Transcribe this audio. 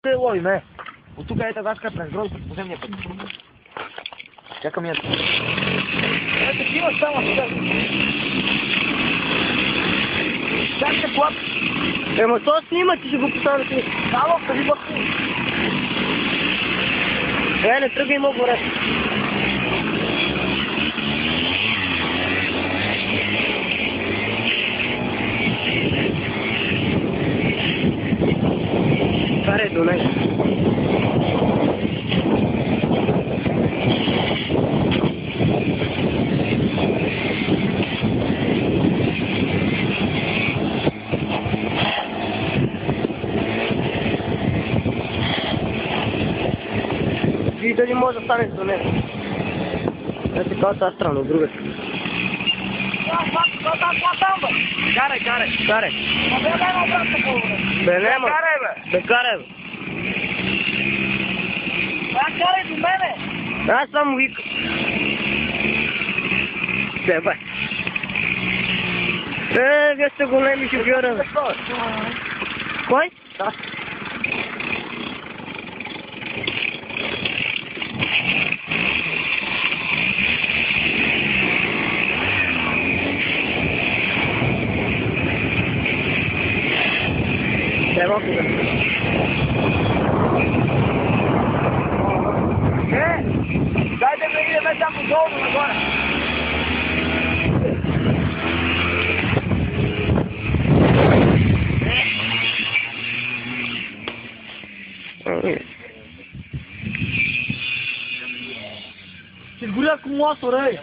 Te lovim, ne? От тук е тази през гроза през поземния път. Чакам я. Ето ти имаш само сега. Как се клап? Ема то снима, ти ще го поставя ти. Ало, кажи бъдки. Не тръгай много горе. Карай до него. И дали може да станеш до него. Ето така тази страна, от друга страна. Карай. Карай. Бе, няма. Карай, бе. Бе, карай, бе. Карай до мене. Аз само викам. Бе. Вие сте големи шофьори, бе. Кой? Да. Дай малко да. Дай да ме идеме там долу нагоре. Ще сгори акумулатора, ей.